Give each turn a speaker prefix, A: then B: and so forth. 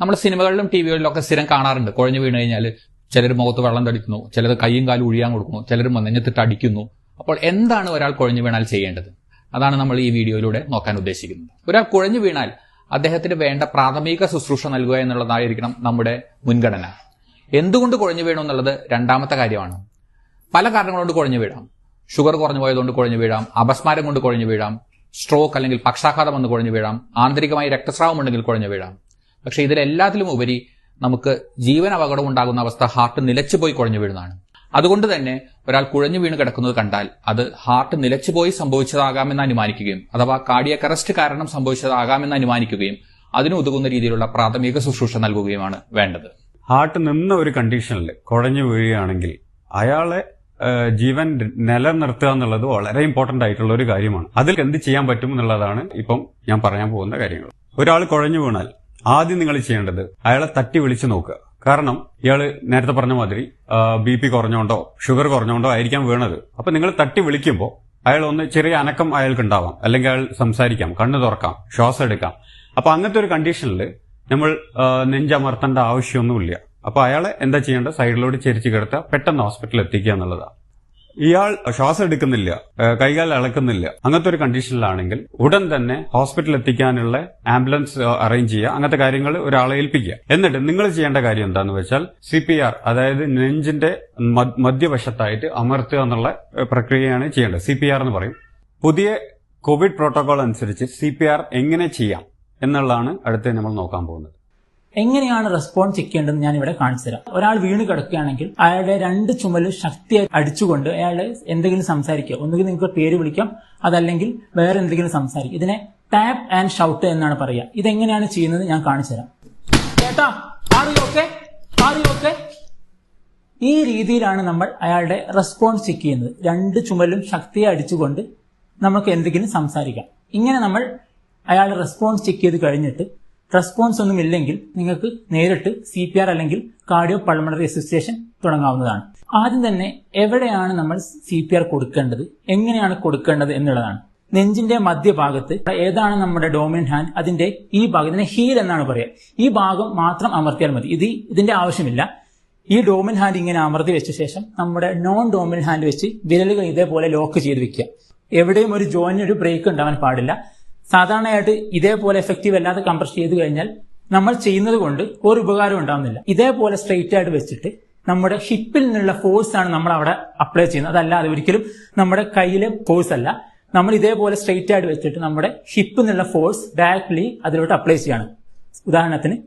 A: നമ്മൾ സിനിമകളിലും ടിവികളിലും ഒക്കെ സ്ഥിരം കാണാറുണ്ട്. കുഴഞ്ഞു വീണ് കഴിഞ്ഞാൽ ചിലർ മുഖത്ത് വെള്ളം തടിക്കുന്നു, ചിലർ കൈയും കാലും ഒഴിയാൻ കൊടുക്കുന്നു, ചിലർ നെഞ്ഞത്തിട്ട് അടിക്കുന്നു. അപ്പോൾ എന്താണ് ഒരാൾ കുഴഞ്ഞു വീണാൽ ചെയ്യേണ്ടത്? അതാണ് നമ്മൾ ഈ വീഡിയോയിലൂടെ നോക്കാൻ ഉദ്ദേശിക്കുന്നത്. ഒരാൾ കുഴഞ്ഞു വീണാൽ അദ്ദേഹത്തിന് വേണ്ട പ്രാഥമിക ശുശ്രൂഷ നൽകുക എന്നുള്ളതായിരിക്കണം നമ്മുടെ മുൻഗണന. എന്തുകൊണ്ട് കുഴഞ്ഞു വീണു എന്നുള്ളത് രണ്ടാമത്തെ കാര്യമാണ്. പല കാരണങ്ങൾ കൊണ്ട് കുഴഞ്ഞു വീഴാം. ഷുഗർ കുറഞ്ഞു പോയതുകൊണ്ട് കുഴഞ്ഞു വീഴാം, അപസ്മാരം കൊണ്ട് കുഴഞ്ഞു വീഴാം, സ്ട്രോക്ക് അല്ലെങ്കിൽ പക്ഷാഘാതം വന്ന് കുഴഞ്ഞു വീഴാം, ആന്തരികമായി രക്തസ്രാവം ഉണ്ടെങ്കിൽ കുഴഞ്ഞു വീഴാം. പക്ഷെ ഇതിലെല്ലാത്തിലും ഉപരി നമുക്ക് ജീവൻ അപകടം ഉണ്ടാകുന്ന അവസ്ഥ ഹാർട്ട് നിലച്ചുപോയി കുഴഞ്ഞു വീഴുന്നതാണ്. അതുകൊണ്ട് തന്നെ ഒരാൾ കുഴഞ്ഞു വീണ് കിടക്കുന്നത് കണ്ടാൽ അത് ഹാർട്ട് നിലച്ചുപോയി സംഭവിച്ചതാകാമെന്ന് അനുമാനിക്കുകയും അഥവാ കാർഡിയക് അറസ്റ്റ് കാരണം സംഭവിച്ചതാകാമെന്ന് അനുമാനിക്കുകയും അതിന് ഉതകുന്ന രീതിയിലുള്ള പ്രാഥമിക ശുശ്രൂഷ നൽകുകയുമാണ് വേണ്ടത്.
B: ഹാർട്ട് നിന്ന ഒരു കണ്ടീഷനിൽ കുഴഞ്ഞു വീഴുകയാണെങ്കിൽ അയാളെ ജീവൻ നിലനിർത്തുക എന്നുള്ളത് വളരെ ഇമ്പോർട്ടന്റ് ആയിട്ടുള്ള ഒരു കാര്യമാണ്. അതിൽ എന്ത് ചെയ്യാൻ പറ്റും എന്നുള്ളതാണ് ഇപ്പം ഞാൻ പറയാൻ പോകുന്ന കാര്യങ്ങൾ. ഒരാൾ കുഴഞ്ഞു വീണാൽ ആദ്യം നിങ്ങൾ ചെയ്യേണ്ടത് അയാളെ തട്ടി വിളിച്ചു നോക്കുക. കാരണം ഇയാള് നേരത്തെ പറഞ്ഞ മാതിരി BP കുറഞ്ഞോണ്ടോ ഷുഗർ കുറഞ്ഞോണ്ടോ ആയിരിക്കാം വീണത്. അപ്പൊ നിങ്ങൾ തട്ടി വിളിക്കുമ്പോൾ അയാൾ ഒന്ന് ചെറിയ അനക്കം അയാൾക്ക് ഉണ്ടാവാം, അല്ലെങ്കിൽ അയാൾ സംസാരിക്കാം, കണ്ണു തുറക്കാം, ശ്വാസം എടുക്കാം. അപ്പൊ അങ്ങനത്തെ ഒരു കണ്ടീഷനിൽ നമ്മൾ നെഞ്ചമർത്തേണ്ട ആവശ്യമൊന്നുമില്ല. അപ്പൊ അയാളെ എന്താ ചെയ്യേണ്ടത്? സൈഡിലോട്ട് ചെരിച്ചു കിടത്തുക, പെട്ടെന്ന് ഹോസ്പിറ്റലിൽ എത്തിക്കുക എന്നുള്ളതാണ്. ഇയാൾ ശ്വാസം എടുക്കുന്നില്ല, കൈകാൽ ഇളക്കുന്നില്ല, അങ്ങനത്തെ ഒരു കണ്ടീഷനിലാണെങ്കിൽ ഉടൻ തന്നെ ഹോസ്പിറ്റലിൽ എത്തിക്കാനുള്ള ആംബുലൻസ് അറേഞ്ച് ചെയ്യുക. അങ്ങനത്തെ കാര്യങ്ങൾ ഒരാളെ ഏൽപ്പിക്കുക. എന്നിട്ട് നിങ്ങൾ ചെയ്യേണ്ട കാര്യം എന്താന്ന് വെച്ചാൽ CPR, അതായത് നെഞ്ചിന്റെ മധ്യവശത്തായിട്ട് അമർത്തുക എന്നുള്ള പ്രക്രിയയാണ് ചെയ്യേണ്ടത്. CPR എന്ന് പറയും. പുതിയ കോവിഡ് പ്രോട്ടോകോൾ അനുസരിച്ച് CPR എങ്ങനെ ചെയ്യാം എന്നുള്ളതാണ് അടുത്ത് നമ്മൾ നോക്കാൻ പോകുന്നത്.
C: എങ്ങനെയാണ് റെസ്പോൺസ് ചെക്ക് ചെയ്യേണ്ടതെന്ന് ഞാൻ ഇവിടെ കാണിച്ചു തരാം. ഒരാൾ വീണ് കിടക്കുകയാണെങ്കിൽ അയാളുടെ രണ്ട് ചുമലും ശക്തിയായി അടിച്ചുകൊണ്ട് അയാൾ എന്തെങ്കിലും സംസാരിക്കുക. ഒന്നുകിൽ നിങ്ങൾക്ക് പേര് വിളിക്കാം, അതല്ലെങ്കിൽ വേറെ എന്തെങ്കിലും സംസാരിക്കും. ഇതിനെ ടാപ്പ് ആൻഡ് ഷൗട്ട് എന്നാണ് പറയുക. ഇതെങ്ങനെയാണ് ചെയ്യുന്നത് ഞാൻ കാണിച്ചു തരാം. ചേട്ടാ, ഈ രീതിയിലാണ് നമ്മൾ അയാളുടെ റെസ്പോൺസ് ചെക്ക് ചെയ്യുന്നത്. രണ്ട് ചുമലും ശക്തിയായി അടിച്ചുകൊണ്ട് നമുക്ക് എന്തെങ്കിലും സംസാരിക്കാം. ഇങ്ങനെ നമ്മൾ അയാളുടെ റെസ്പോൺസ് ചെക്ക് ചെയ്ത് കഴിഞ്ഞിട്ട് റെസ്പോൺസ് ഒന്നും ഇല്ലെങ്കിൽ നിങ്ങൾക്ക് നേരിട്ട് CPR അല്ലെങ്കിൽ കാർഡിയോ പൾമണറി റെസിസ്റ്റേഷൻ തുടങ്ങാവുന്നതാണ്. ആദ്യം തന്നെ എവിടെയാണ് നമ്മൾ CPR കൊടുക്കേണ്ടത്, എങ്ങനെയാണ് കൊടുക്കേണ്ടത് എന്നുള്ളതാണ്. നെഞ്ചിന്റെ മധ്യഭാഗത്ത് ഏതാണ് നമ്മുടെ ഡോമിനന്റ് ഹാൻഡ്, അതിന്റെ ഈ ഭാഗത്തിന് ഹീൽ എന്നാണ് പറയുക. ഈ ഭാഗം മാത്രം അമർത്തിയാൽ മതി. ഇതിന്റെ ആവശ്യമില്ല. ഈ ഡോമിനന്റ് ഹാൻഡ് ഇങ്ങനെ അമർത്തി വെച്ച ശേഷം നമ്മുടെ നോൺ ഡോമിനന്റ് ഹാൻഡ് വെച്ച് വിരലുകൾ ഇതേപോലെ ലോക്ക് ചെയ്ത് വെക്കുക. എവിടെയും ഒരു ജോയിന് ഒരു ബ്രേക്ക് ഉണ്ടാവാൻ പാടില്ല. സാധാരണയായിട്ട് ഇതേപോലെ എഫക്റ്റീവ് അല്ലാതെ കംപ്രസ് ചെയ്ത് കഴിഞ്ഞാൽ നമ്മൾ ചെയ്യുന്നത് കൊണ്ട് ഒരു ഉപകാരം ഉണ്ടാവുന്നില്ല. ഇതേപോലെ സ്ട്രെയിറ്റ് ആയിട്ട് വെച്ചിട്ട് നമ്മുടെ ഹിപ്പിൽ നിന്നുള്ള ഫോഴ്സ് ആണ് നമ്മൾ അവിടെ അപ്ലൈ ചെയ്യുന്നത്. അതല്ലാതെ ഒരിക്കലും നമ്മുടെ കയ്യിലെ ഫോഴ്സ് അല്ല. നമ്മൾ ഇതേപോലെ സ്ട്രെയിറ്റ് ആയിട്ട് വെച്ചിട്ട് നമ്മുടെ ഹിപ്പിൽ നിന്നുള്ള ഫോഴ്സ് ഡയറക്ട്ലി അതിലോട്ട് അപ്ലൈ ചെയ്യാണ്. ഉദാഹരണത്തിന്